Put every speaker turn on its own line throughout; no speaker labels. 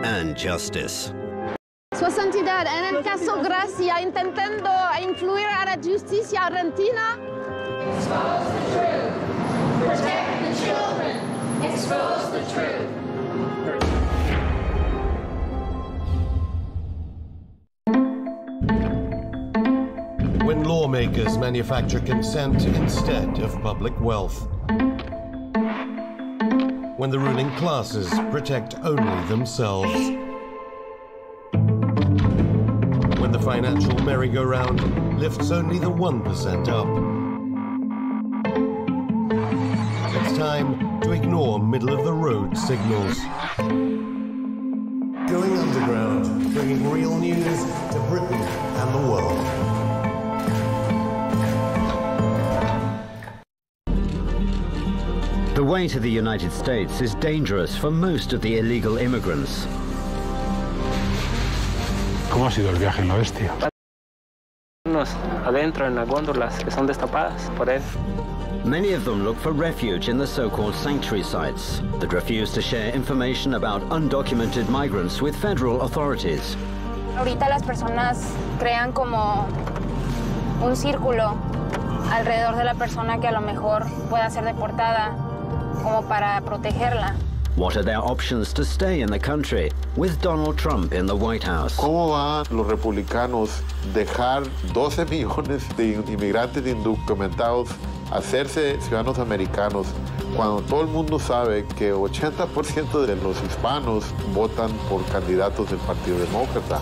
and justice.
Sua Santidad, en el caso Gracia, intentando influir a la justicia argentina.
Expose the truth. Protect the children. Expose the truth.
When lawmakers manufacture consent instead of public wealth. When the ruling classes protect only themselves. When the financial merry-go-round lifts only the 1% up. It's time to ignore middle-of-the-road signals. Going underground, bringing real news to Britain and the world.
The way to the United States is dangerous for most of the illegal immigrants.
¿Cómo ha sido el viaje en la bestia?
Adentro en las góndolas que son destapadas por él.
Many of them look for refuge in the so-called sanctuary sites that refuse to share information about undocumented migrants with federal authorities.
Ahorita las personas crean como un círculo alrededor de la persona que a lo mejor pueda ser deportada, como para protegerla.
What are their options to stay in the country with Donald Trump in the White House?
¿Cómo van los republicanos dejar 12 millones de inmigrantes indocumentados hacerse ciudadanos americanos cuando todo el mundo sabe que 80% de los hispanos votan por candidatos del Partido Demócrata?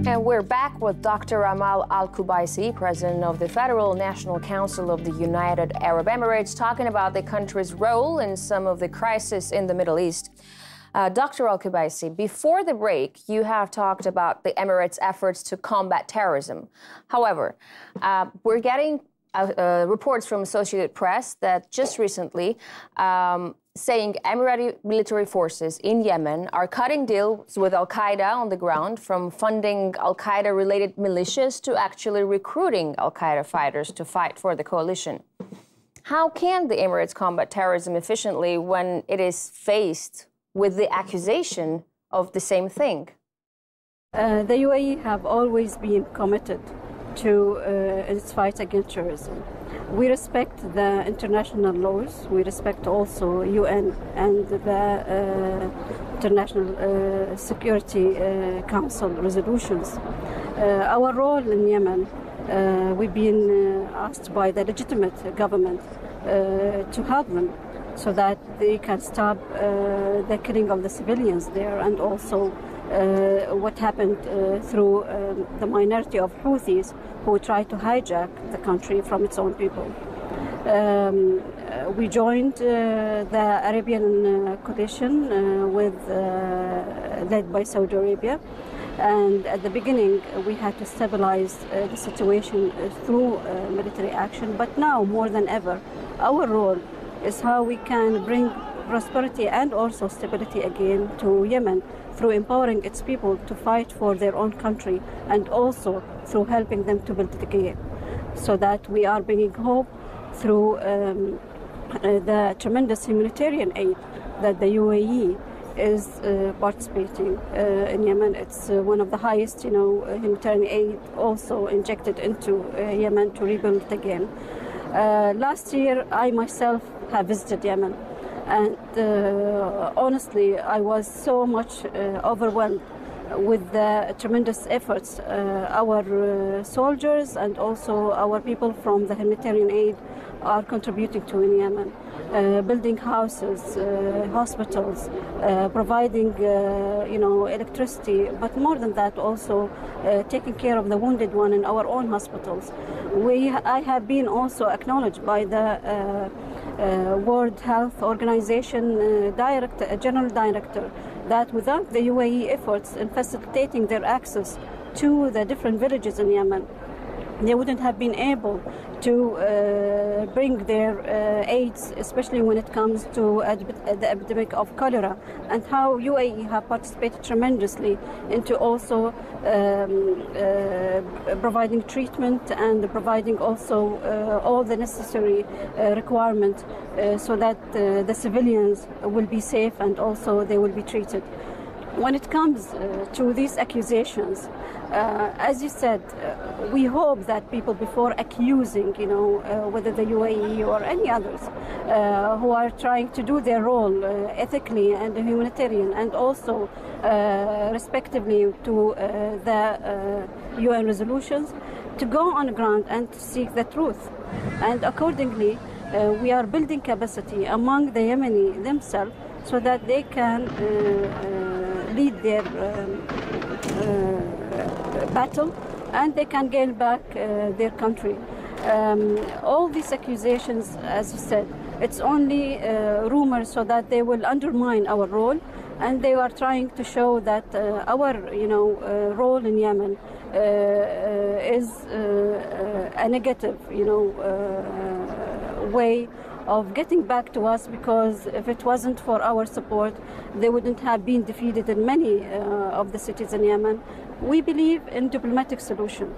And we're back with Dr. Amal Al-Kubaisi, president of the Federal National Council of the United Arab Emirates, talking about the country's role in some of the crises in the Middle East. Dr. Al-Kubaisi, before the break, you have talked about the Emirates' efforts to combat terrorism. However, we're getting reports from Associated Press that just recently saying Emirati military forces in Yemen are cutting deals with Al-Qaeda on the ground, from funding Al-Qaeda-related militias to actually recruiting Al-Qaeda fighters to fight for the coalition. How can the Emirates combat terrorism efficiently when it is faced with the accusation of the same thing?
The UAE have always been committed to its fight against terrorism. We respect the international laws. We respect also UN and the International Security Council resolutions. Our role in Yemen, we've been asked by the legitimate government to help them so that they can stop the killing of the civilians there, and also what happened through the minority of Houthis who tried to hijack the country from its own people. We joined the Arabian coalition led by Saudi Arabia, and at the beginning we had to stabilize the situation through military action, but now more than ever our role is how we can bring prosperity and also stability again to Yemen through empowering its people to fight for their own country, and also through helping them to build it again, so that we are bringing hope through the tremendous humanitarian aid that the UAE is participating in Yemen. It's one of the highest, humanitarian aid also injected into Yemen to rebuild it again. Last year, I myself have visited Yemen, and honestly, I was so much overwhelmed with the tremendous efforts our soldiers and also our people from the humanitarian aid are contributing to in Yemen. Building houses, hospitals, providing electricity, but more than that also taking care of the wounded one in our own hospitals. I have been also acknowledged by the World Health Organization General Director that without the UAE efforts in facilitating their access to the different villages in Yemen, they wouldn't have been able to bring their aids, especially when it comes to the epidemic of cholera, and how UAE have participated tremendously into also providing treatment and providing also all the necessary requirements so that the civilians will be safe and also they will be treated. When it comes to these accusations, as you said, we hope that people, before accusing, whether the UAE or any others who are trying to do their role ethically and humanitarian and also respectively to the UN resolutions, to go on the ground and to seek the truth. And accordingly, we are building capacity among the Yemeni themselves so that they can lead their battle and they can gain back their country. All these accusations, as you said, it's only rumors so that they will undermine our role, and they are trying to show that our role in Yemen is a negative way of getting back to us, because if it wasn't for our support, they wouldn't have been defeated in many of the cities in Yemen. We believe in diplomatic solution.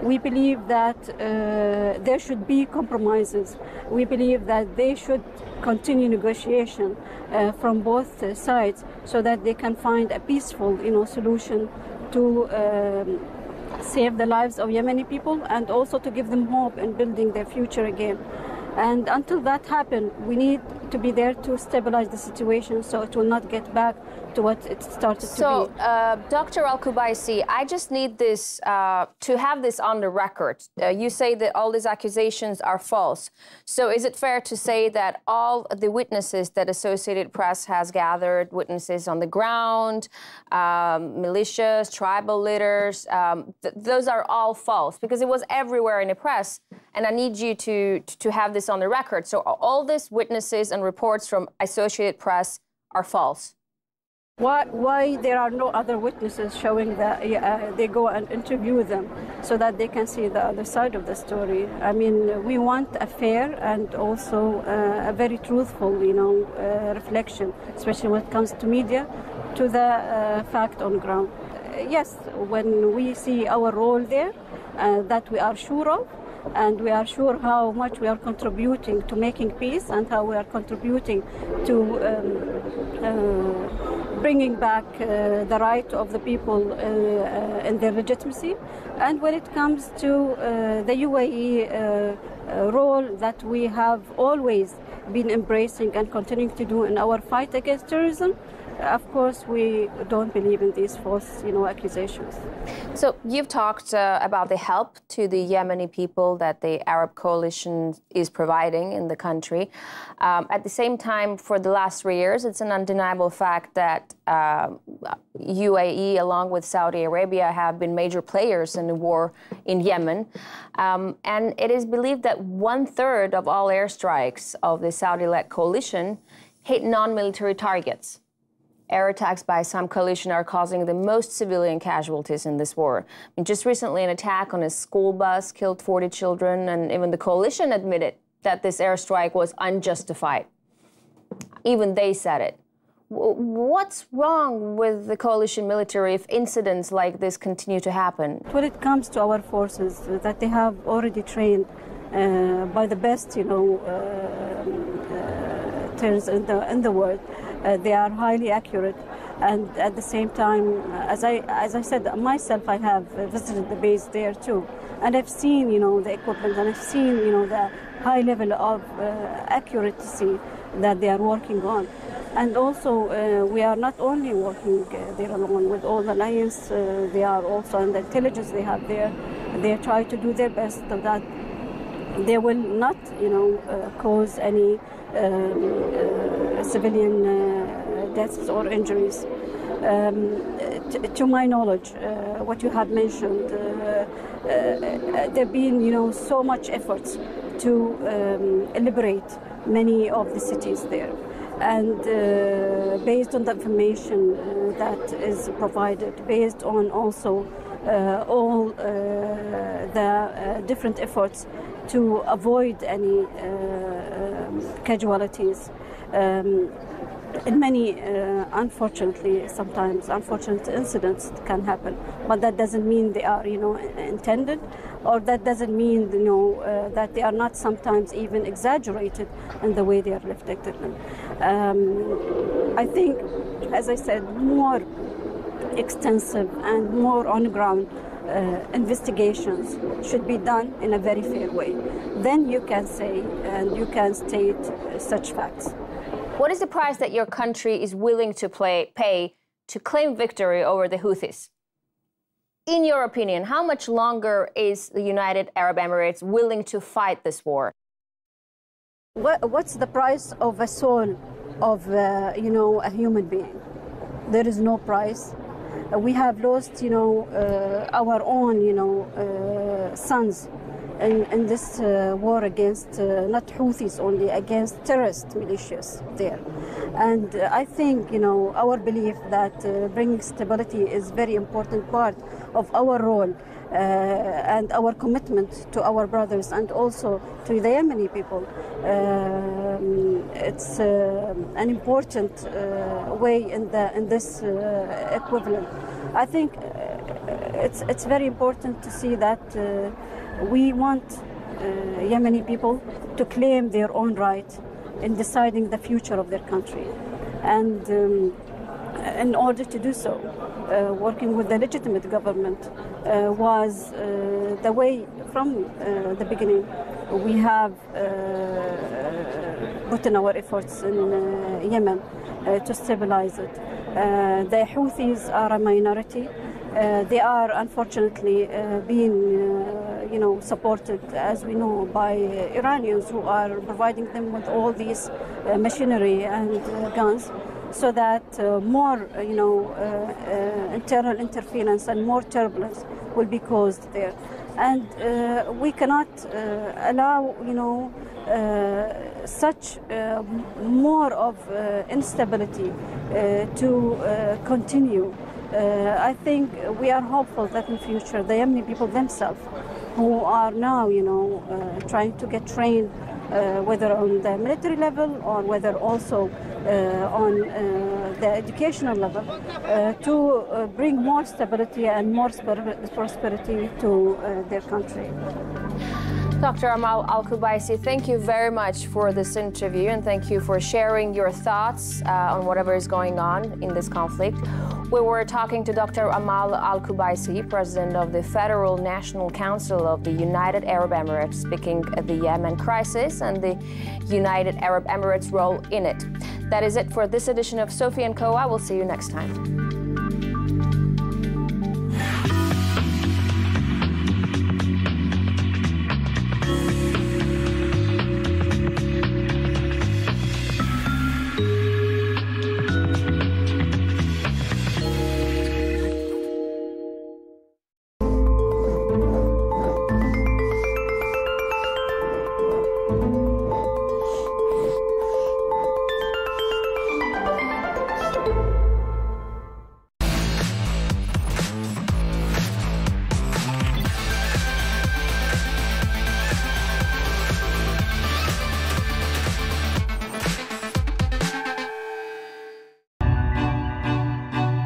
We believe that there should be compromises. We believe that they should continue negotiation from both sides so that they can find a peaceful solution to save the lives of Yemeni people and also to give them hope in building their future again. And until that happens, we need to be there to stabilize the situation so it will not get back to what it started to be.
So, Dr. Al-Kubaisi, I just need this to have this on the record. You say that all these accusations are false. So is it fair to say that all the witnesses that Associated Press has gathered, witnesses on the ground, militias, tribal leaders, those are all false? Because it was everywhere in the press, and I need you to have this on the record. So all these witnesses and reports from Associated Press are false?
Why there are no other witnesses showing that they go and interview them so that they can see the other side of the story? I mean, we want a fair and also a very truthful, reflection, especially when it comes to media, to the fact on ground. Yes, when we see our role there, that we are sure of, and we are sure how much we are contributing to making peace and how we are contributing to bringing back the right of the people and their legitimacy. And when it comes to the UAE role that we have always been embracing and continuing to do in our fight against terrorism, of course, we don't believe in these false, accusations.
So you've talked about the help to the Yemeni people that the Arab coalition is providing in the country. At the same time, for the last 3 years, it's an undeniable fact that UAE, along with Saudi Arabia, have been major players in the war in Yemen. And it is believed that 1/3 of all airstrikes of the Saudi-led coalition hit non-military targets. Air attacks by some coalition are causing the most civilian casualties in this war. I mean, just recently, an attack on a school bus killed 40 children, and even the coalition admitted that this airstrike was unjustified. Even they said it. What's wrong with the coalition military if incidents like this continue to happen?
When it comes to our forces, that they have already trained by the best, terms in the world. They are highly accurate, and at the same time, as I said myself, I have visited the base there too, and I've seen the equipment, and I've seen the high level of accuracy that they are working on. And also, we are not only working there alone with all the alliance, they are also, and the intelligence they have there, they try to do their best so that they will not cause any civilian deaths or injuries. To my knowledge, what you have mentioned, there have been so much efforts to liberate many of the cities there. And based on the information that is provided, based on also all the different efforts to avoid any casualties, in many, unfortunately, sometimes unfortunate incidents can happen, but that doesn't mean they are, intended, or that doesn't mean, that they are not sometimes even exaggerated in the way they are reflected. I think, as I said, more extensive and more on-ground investigations should be done in a very fair way. Then you can say and you can state such facts.
What is the price that your country is willing to pay to claim victory over the Houthis? In your opinion, how much longer is the United Arab Emirates willing to fight this war?
What's the price of a soul of, a human being? There is no price. We have lost, our own, sons in this war against not Houthis only, against terrorist militias there. And I think, our belief that bringing stability is very important part of our role and our commitment to our brothers and also to the Yemeni people. It's an important way in this equivalent. I think it's very important to see that we want Yemeni people to claim their own right in deciding the future of their country. And in order to do so, working with the legitimate government was the way from the beginning. We have put in our efforts in Yemen to stabilize it. The Houthis are a minority. They are unfortunately being, supported, as we know, by Iranians who are providing them with all these machinery and guns, so that more, internal interference and more turbulence will be caused there. And we cannot allow, such more of instability to continue. I think we are hopeful that in the future the Yemeni people themselves, who are now, trying to get trained, whether on the military level or whether also on the educational level, to bring more stability and more prosperity to their country.
Dr. Amal Al-Kubaisi, thank you very much for this interview, and thank you for sharing your thoughts on whatever is going on in this conflict. We were talking to Dr. Amal Al-Kubaisi, President of the Federal National Council of the United Arab Emirates, speaking of the Yemen crisis and the United Arab Emirates' role in it. That is it for this edition of Sophie & Co. I will see you next time.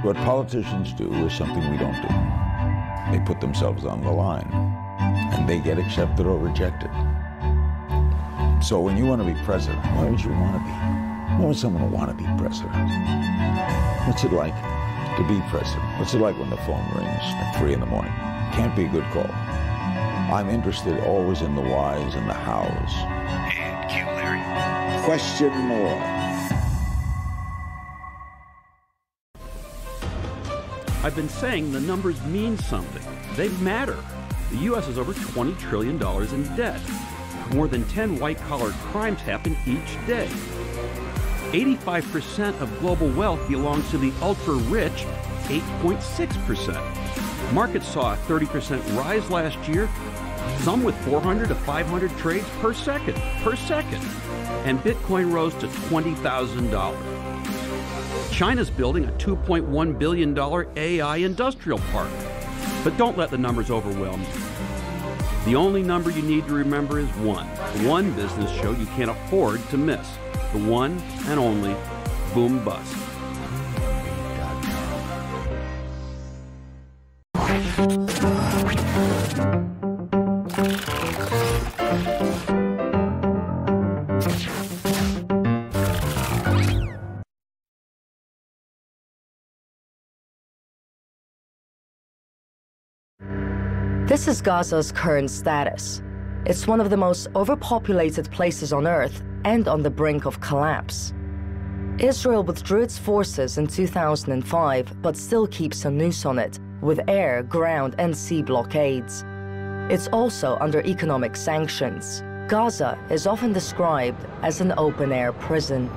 What politicians do is something we don't do. They put themselves on the line, and they get accepted or rejected. So when you want to be president, why would you want to be? Why would someone want to be president? What's it like to be president? What's it like when the phone rings at 3 in the morning? Can't be a good call. I'm interested always in the whys and the hows. And Q. Larry. Question more.
I've been saying the numbers mean something. They matter. The U.S. is over $20 trillion in debt. More than 10 white-collar crimes happen each day. 85% of global wealth belongs to the ultra-rich, 8.6%. Markets saw a 30% rise last year. some with 400 to 500 trades per second. And Bitcoin rose to $20,000. China's building a $2.1 billion AI industrial park. But don't let the numbers overwhelm you. The only number you need to remember is one business show you can't afford to miss. The one and only Boom Bust.
This is Gaza's current status. It's one of the most overpopulated places on Earth and on the brink of collapse. Israel withdrew its forces in 2005, but still keeps a noose on it, with air, ground, and sea blockades. It's also under economic sanctions. Gaza is often described as an open-air prison.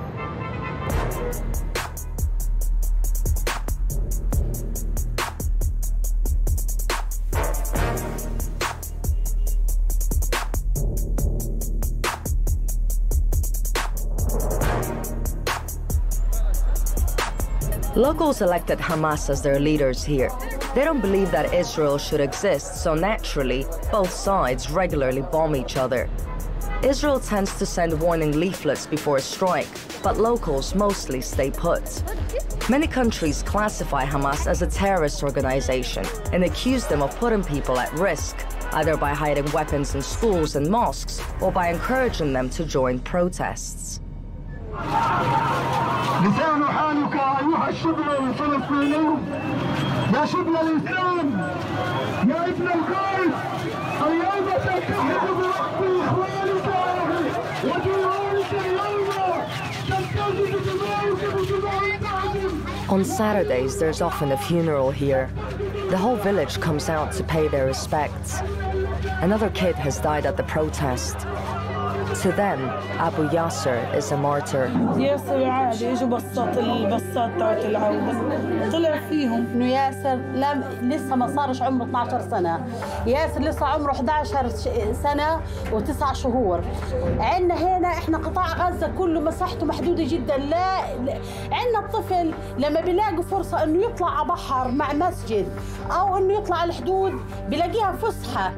Locals elected Hamas as their leaders here. They don't believe that Israel should exist, so naturally, both sides regularly bomb each other. Israel tends to send warning leaflets before a strike, but locals mostly stay put. Many countries classify Hamas as a terrorist organization and accuse them of putting people at risk, either by hiding weapons in schools and mosques or by encouraging them to join protests.
لسان حالك أيها الشبل الفلسطيني يا شبل الإسلام يا ابن القائد اليوم تلتحق برأس إخوانك وجيرانك اليوم تلتزم دماؤك بدماء بعضهم.
On Saturdays, there's often a funeral here. The whole village comes out to pay their respects. Another kid has died at the protest. To them, Abu Yasser is a martyr.
ياسر عادي اجوا البصات تاعت العودة طلع فيهم انه ياسر لسه ما صارش عمره 12 سنة. ياسر لسه عمره 11 سنة و9 شهور. عندنا هنا احنا قطاع غزة كله مساحته محدودة جدا. لا عندنا الطفل لما بيلاقي فرصة انه يطلع على بحر مع مسجد او انه يطلع على الحدود بيلاقيها فسحة.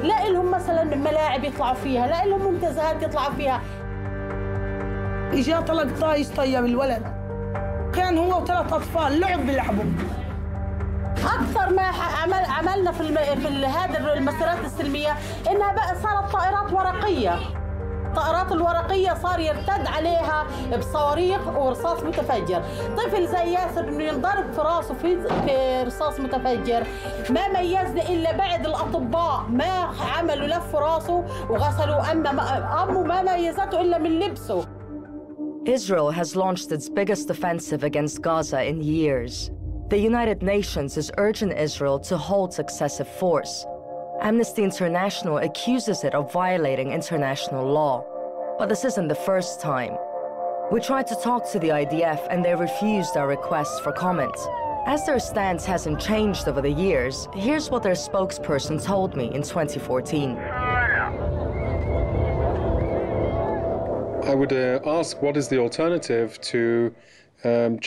لا لهم مثلا ملاعب يطلعوا فيها، لا لهم منتزهات يطلعوا فيها. اجا طلق طايش طيب الولد. كان هو وثلاث اطفال لعب بيلعبوا. اكثر ما عملنا في هذه المسيرات السلميه انها بقى صارت طائرات ورقيه. الطائرات الورقية صار يرتد عليها بصواريخ ورصاص متفجر. طفل زي ياسر انه ينضرب في راسه في رصاص متفجر ما ميزنا الا بعد الاطباء ما عملوا لف راسه وغسلوا امه ما ميزته الا من لبسه.
Israel has launched its biggest offensive against Gaza in years. The United Nations is urging Israel to halt excessive force. Amnesty International accuses it of violating international law. But this isn't the first time. We tried to talk to the IDF and they refused our requests for comment. As their stance hasn't changed over the years, here's what their spokesperson told me in 2014.
I would ask what is the alternative to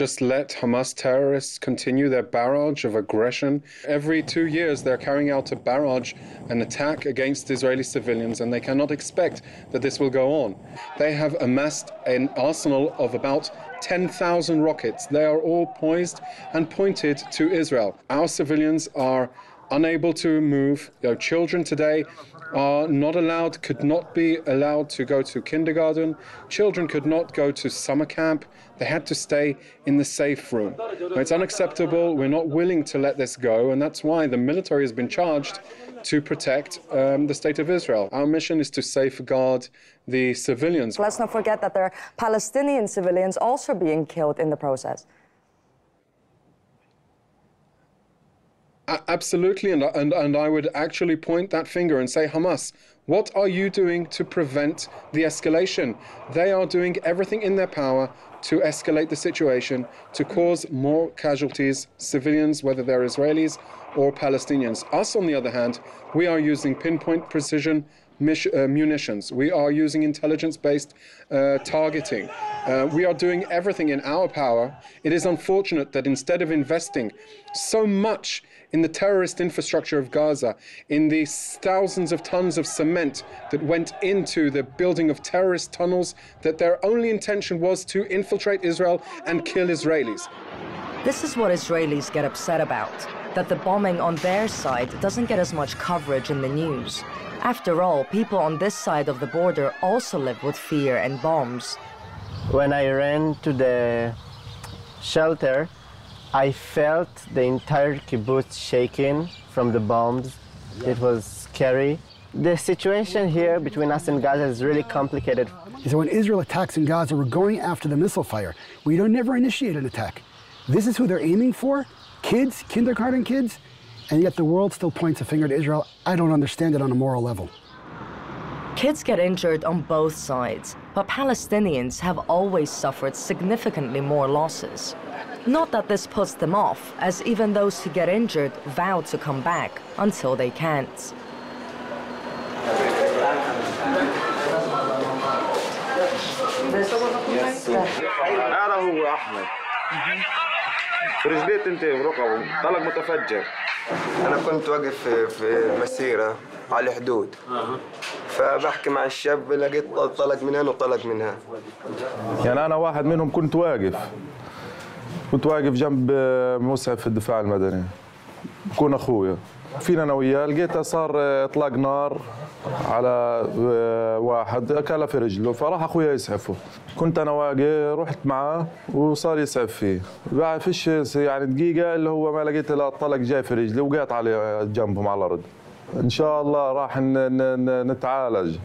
just let Hamas terrorists continue their barrage of aggression. Every 2 years, they're carrying out a barrage, an attack against Israeli civilians, and they cannot expect that this will go on. They have amassed an arsenal of about 10,000 rockets. They are all poised and pointed to Israel. Our civilians are unable to move. Children today are not allowed, could not be allowed to go to kindergarten. Children could not go to summer camp. They had to stay in the safe room. It's unacceptable. We're not willing to let this go, and that's why the military has been charged to protect the state of Israel. Our mission is to safeguard the civilians.
Let's not forget that there are Palestinian civilians also being killed in the process.
Absolutely, and I would actually point that finger and say, Hamas, what are you doing to prevent the escalation? They are doing everything in their power to escalate the situation, to cause more casualties, civilians, whether they're Israelis or Palestinians. Us, on the other hand, we are using pinpoint precision munitions. We are using intelligence-based targeting. We are doing everything in our power. It is unfortunate that instead of investing so much in the terrorist infrastructure of Gaza, in the thousands of tons of cement that went into the building of terrorist tunnels, that their only intention was to infiltrate Israel and kill Israelis.
This is what Israelis get upset about, that the bombing on their side doesn't get as much coverage in the news. After all, people on this side of the border also live with fear and bombs.
When I ran to the shelter, I felt the entire kibbutz shaking from the bombs. It was scary. The situation here between us and Gaza is really complicated.
So when Israel attacks in Gaza, we're going after the missile fire. We don't never initiate an attack. This is who they're aiming for, kids, kindergarten kids, and yet the world still points a finger to Israel. I don't understand it on a moral level.
Kids get injured on both sides, but Palestinians have always suffered significantly more losses. Not that this puts them off, as even those who get injured vow to come back until they can't.
هذا هو أحمد رجليه تنتهي ركبه طلق متفجر.
أنا كنت واقف في مسيرة على الحدود فبحكي مع الشاب لقيت طلق من هنا وطلق من هنا.
يعني أنا واحد منهم كنت واقف جنب مسعف في الدفاع المدني بكون أخويا فينا أنا وياه لقيته صار إطلاق نار على واحد أكله في رجله فراح أخويا يسعفه كنت أنا واقف رحت معاه وصار يسعف فيه بعد فيش يعني دقيقة اللي هو ما لقيت إلا الطلق جاي في رجلي وقعت على جنبهم على الأرض إن شاء الله راح نتعالج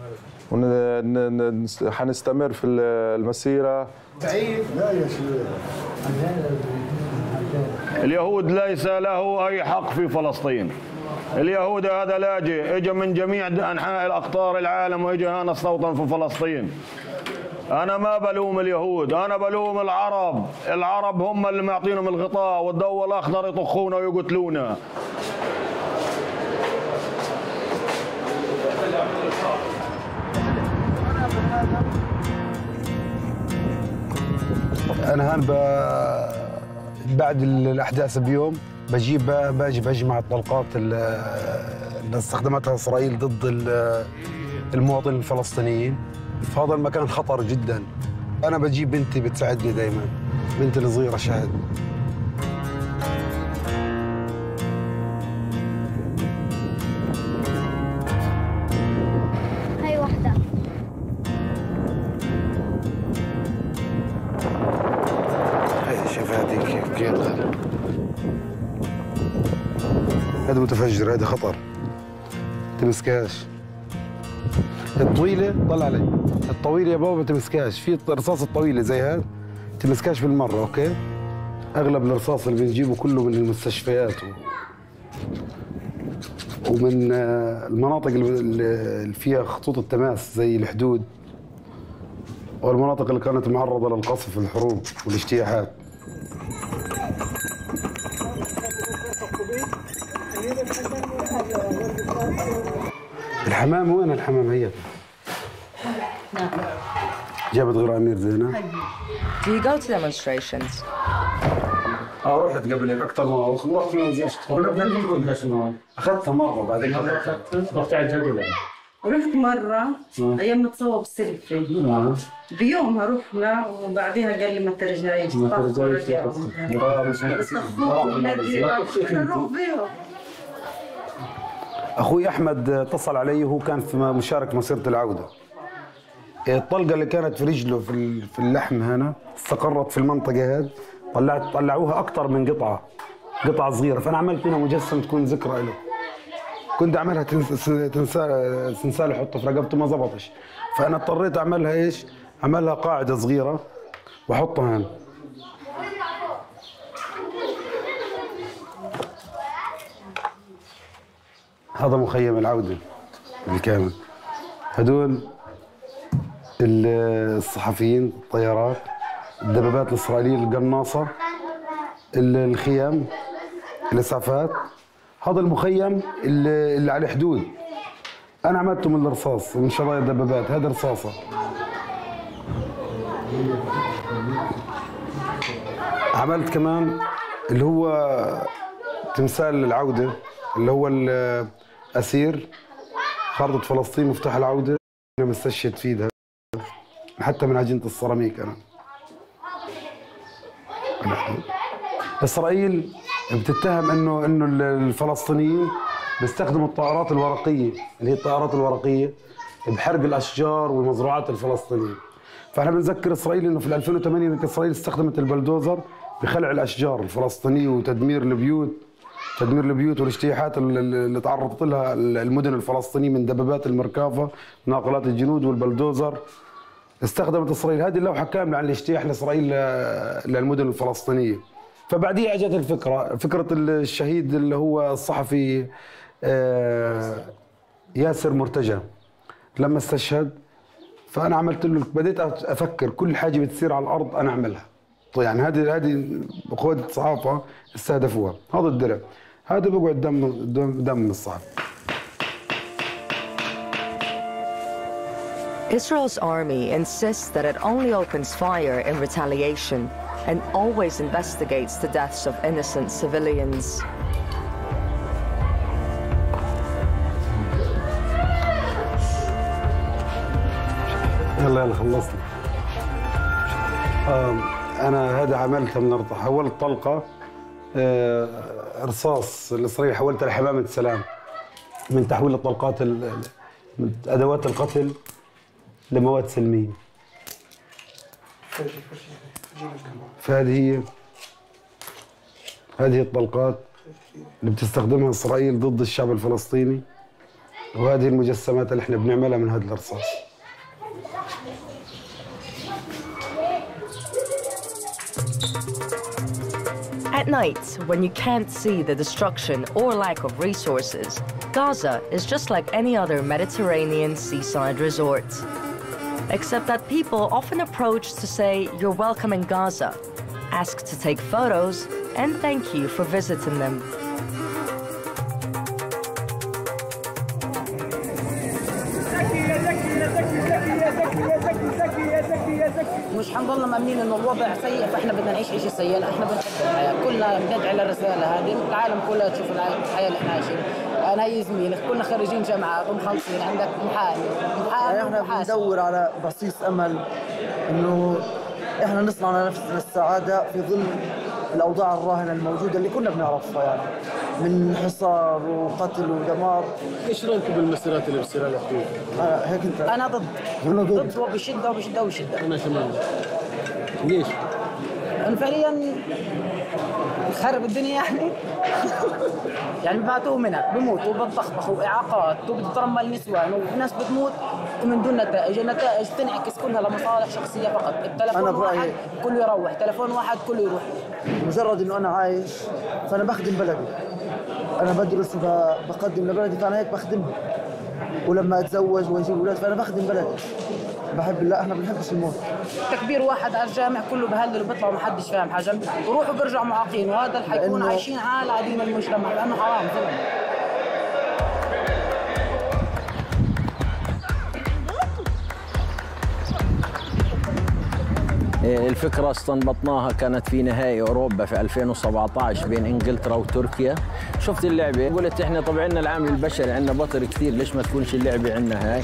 حنستمر في المسيرة.
لا يا شيخ
اليهود ليس له أي حق في فلسطين. اليهود هذا لاجئ اجى من جميع أنحاء الأقطار العالم واجى هنا استوطن في فلسطين. أنا ما بلوم اليهود، أنا بلوم العرب، العرب هم اللي معطينهم الغطاء والضوء الأخضر يطخونا ويقتلونا.
أنا هان بعد الأحداث بيوم باجي بجمع الطلقات اللي استخدمتها إسرائيل ضد المواطنين الفلسطينيين. فهذا المكان خطر جدا. أنا بجيب بنتي بتساعدني دائما، بنتي الصغيرة شاهد.
هاي واحدة.
هاي شوف هذيك كيف هذا متفجر، هذا خطر تمسكاش. الطويلة طلع علي، الطويلة يا بابا تمسكاش، في الرصاص الطويلة زي هذا تمسكاش بالمرة. اوكي اغلب الرصاص اللي بنجيبه كله من المستشفيات ومن المناطق اللي فيها خطوط التماس زي الحدود والمناطق اللي كانت معرضة للقصف في الحروب والاجتياحات. الحمام وين الحمام هي؟ جابت غير أمير زينة.
Do you go to demonstrations?
رحت قبل هيك أكثر مرة وخلصت من زيشت. أخذتها مرة بعدين رحت على الجبل.
رحت مرة أيام نتصور بالسلفي. بيومها رحنا وبعديها قال لي ما ترجعيش.
أخوي أحمد اتصل علي وهو كان في مشارك مسيرة العودة. الطلقة اللي كانت في رجله في اللحم هنا استقرت في المنطقة هذه. طلعوها أكثر من قطعة صغيرة، فأنا عملت منها مجسم تكون ذكرى له. كنت أعملها تمثال أحطه في رقبته ما زبطش، فأنا اضطريت أعملها إيش؟ أعملها قاعدة صغيرة وأحطها هنا. هذا مخيم العودة بالكامل. هدول الصحفيين، الطيارات، الدبابات الإسرائيلية القناصة، الخيام، الإسعافات. هذا المخيم اللي على الحدود أنا عملته من الرصاص ومن شرايط الدبابات. هذا رصاصة. عملت كمان اللي هو تمثال العودة، اللي هو الأسير خارطة فلسطين مفتاح العودة. أنا مستشهد فيه ده حتى من عجينة السيراميك. أنا إسرائيل بتتهم إنه الفلسطينيين بيستخدموا الطائرات الورقية، اللي هي الطائرات الورقية، بحرق الأشجار والمزروعات الفلسطينية. فاحنا بنذكر إسرائيل إنه في 2008 إن إسرائيل استخدمت البلدوزر بخلع الأشجار الفلسطينية وتدمير البيوت والاجتياحات اللي تعرضت لها المدن الفلسطينية من دبابات المركافة، ناقلات الجنود والبلدوزر. استخدمت إسرائيل هذه اللوحة كاملة عن الاجتياح لإسرائيل للمدن الفلسطينية. فبعديها اجت فكرة الشهيد اللي هو الصحفي ياسر مرتجى لما استشهد. فأنا عملت له، بديت أفكر كل حاجة بتصير على الأرض أنا أعملها. طيب يعني هذه قوة صحافة استهدفوها. هذا الدرع هذا بيقعد دم الصحفي.
Israel's army insists that it only opens fire in retaliation and always investigates the deaths of innocent civilians.
يلا خلصنا. أنا هذا عملتها من حولت طلقة رصاص الإسرائيلي، حولتها لحمامة سلام من تحويل الطلقات من أدوات القتل لمواد سلمية. فهذه هي الطلقات اللي بتستخدمها إسرائيل ضد الشعب الفلسطيني، وهذه المجسمات اللي احنا بنعملها من هذا الرصاص.
At night, when you can't see the destruction or lack of resources, Gaza is just like any other Mediterranean seaside resort. Except that people often approach to say you're welcome in Gaza, ask to take photos, and thank you for visiting them.
مش حنضل مأمنين انه الوضع سيء فاحنا بدنا نعيش عيشه سيئه، لا احنا بنحب الحياه، كلنا بندعي للرساله هذه، العالم كلها تشوف الحياه اللي احنا عايشينها. انا هي زميلك كلنا خريجين جامعات ومخلصين، عندك محامي
احنا بندور على بصيص امل انه احنا نصنع لنفسنا السعاده في ظل الاوضاع الراهنه الموجوده اللي كنا بنعرفها، يعني من حصار وقتل ودمار.
ايش رايكم بالمسيرات اللي بتصير على الحدود؟
هيك انت؟
انا ضد وبشده وبشده وبشده.
انا كمان. ليش؟
انا فعليا خرب الدنيا يعني. يعني ببعتوهم هناك بموتوا وبتطخطخوا واعاقات وبتترمل نسوان وناس بتموت ومن دون نتائج، النتائج تنعكس كلها لمصالح شخصية فقط. التلفون واحد كله يروح، تلفون واحد كله يروح.
مجرد انه انا عايش فانا بخدم بلدي، انا بدرس وبقدم لبلدي فانا هيك بخدمها، ولما اتزوج واجيب اولاد فانا بخدم بلدي. بحب الله، احنا بنحبش الموت.
تكبير واحد على الجامع كله بهلل وبيطلع ومحدش فاهم حاجه، بروحوا بيرجعوا معاقين، وهذا اللي حيكون عايشين على عديم المجتمع لانه حرام ظلم.
الفكرة استنبطناها كانت في نهائي أوروبا في 2017 بين إنجلترا وتركيا. شفت اللعبة قلت إحنا طبعا عندنا العامل البشري، عندنا بطر كثير، ليش ما تكونش اللعبة عندنا هاي؟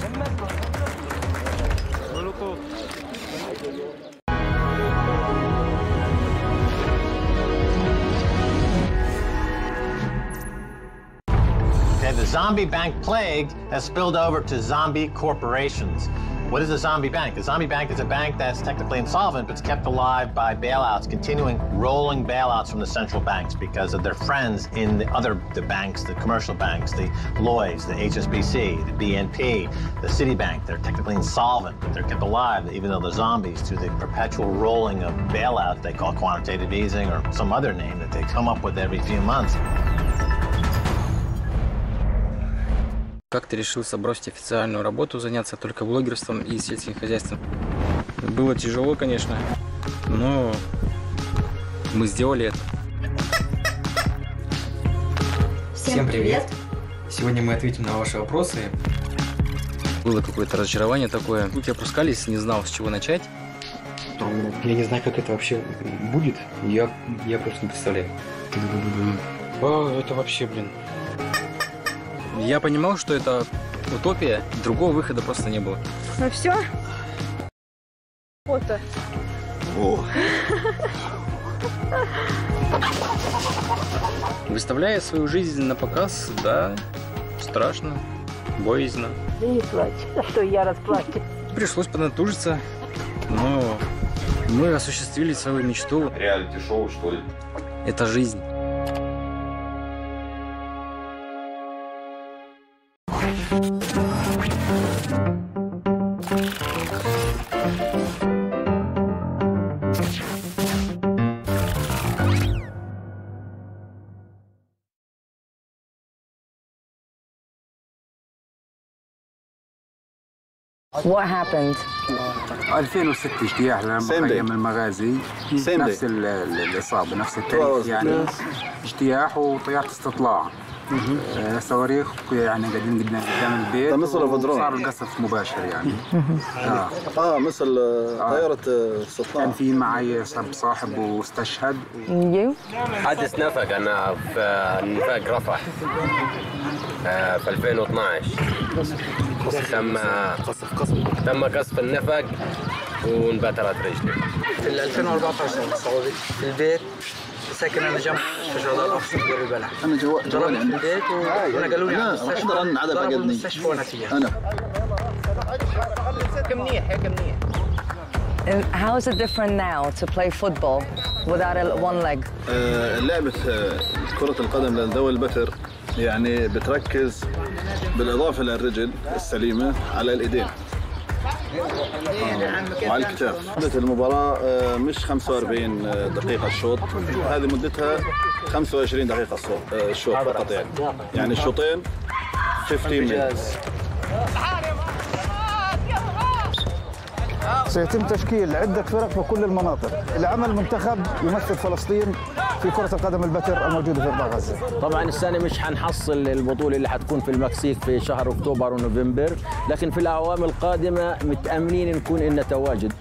The zombie bank plague has spilled over to zombie corporations. What is a zombie bank? A zombie bank is a bank that's technically insolvent, but it's kept alive by bailouts, continuing rolling bailouts from the central banks because of their friends in the banks, the commercial banks, the Lloyds, the HSBC, the BNP, the Citibank. They're technically insolvent, but they're kept alive, even though they're zombies, through the perpetual rolling of bailouts they call quantitative easing or some other name that they come up with every few months.
Как-то решился бросить официальную работу, заняться только блогерством и сельским хозяйством. Было тяжело, конечно, но мы сделали это.
Всем привет! Сегодня мы ответим на ваши вопросы.
Было какое-то разочарование такое. Руки опускались, не знал, с чего начать.
Я не знаю, как это вообще будет. Я просто не представляю.
Это вообще, блин. Я понимал, что это утопия, другого выхода просто не было.
Ну все. Фото.
Выставляя свою жизнь на показ, да, страшно, боязно.
Да не плачь, а что я расплачусь.
Пришлось поднатужиться, но мы осуществили свою мечту.
Реалити-шоу, что ли?
Это жизнь.
What happened?
2006 اجتياح لمخيم المغازي. نفس الإصابة، نفس التاريخ يعني. اجتياح وطيارة استطلاع. صواريخ يعني قاعدين قدام البيت.
مثل الفدرون.
صار القصف مباشر يعني.
مثل طيارة استطلاع.
كان في معي صاحب واستشهد.
حادث نفق أنا في نفق رفح في 2012. تم قصف النفق وانبترت رجلي.
في 2014 صعودي في البيت ساكن انا جنب شجره الأقصى في البلح.
انا جوالي
ضربت في البيت ونقلوا لي على المستشفى. ضربوا المستشفى وانا فيها.
انا
منيح هيك منيح.
How is it different now to play football without one leg?
لعبة كرة القدم لذوي البتر يعني بتركز بالإضافة للرجل السليمة على الإيدين وعلى الكتاف. مدة المباراة مش 45 دقيقة الشوط، هذه مدتها 25 دقيقة الشوط فقط يعني الشوطين 15 minutes.
سيتم تشكيل عدة فرق في كل المناطق لعمل منتخب يمثل فلسطين في كرة القدم البتر الموجودة في قطاع غزة.
طبعا السنة مش حنحصل البطولة اللي حتكون في المكسيك في شهر أكتوبر ونوفمبر، لكن في الأعوام القادمة متأمنين نكون لنا تواجد.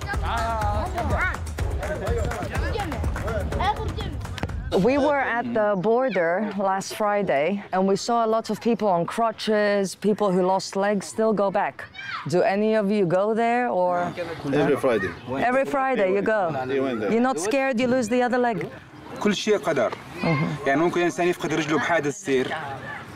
We were at the border last Friday and we saw a lot of people on crutches, people who lost legs still go back. Do any of you go there or?
Every Friday.
Every Friday you go. You're not scared you lose the other leg?
كل شيء قدر. يعني ممكن الإنسان يفقد رجله بحادث سير،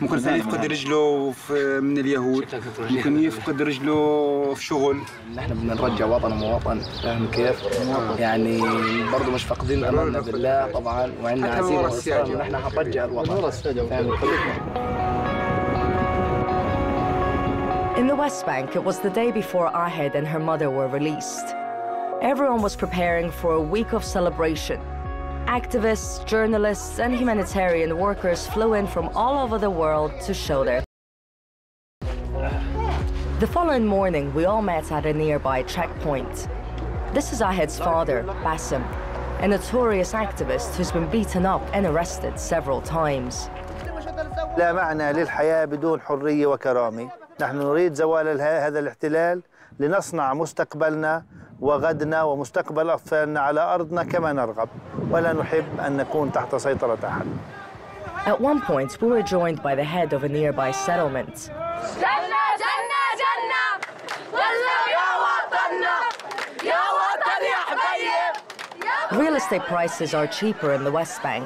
ممكن الإنسان يفقد رجله من اليهود، ممكن يفقد رجله في شغل.
نحن بدنا نرجع وطن ووطن، فاهم كيف؟ يعني برضه مش فاقدين أملنا بالله طبعا، وعندنا عزيمة وإصرار إن نحن حنرجع الوطن. فاهم؟
In the West Bank, it was the day before Ahed and her mother were released. Everyone was preparing for a week of celebration. Activists, journalists, and humanitarian workers flew in from all over the world to show their. The following morning, we all met at a nearby checkpoint. This is Ahed's father, Bassem, a notorious activist who's been beaten up and arrested several times.
لا معنى للحياة بدون حرية وكرامة. نحن نريد زوال هذا الاحتلال لنصنع مستقبلنا وغدنا ومستقبل أطفالنا على أرضنا كما نرغب، ولا نحب أن نكون تحت سيطرة أحد.
At one point, we were joined by the head of a nearby settlement. Real estate prices are cheaper in the West Bank,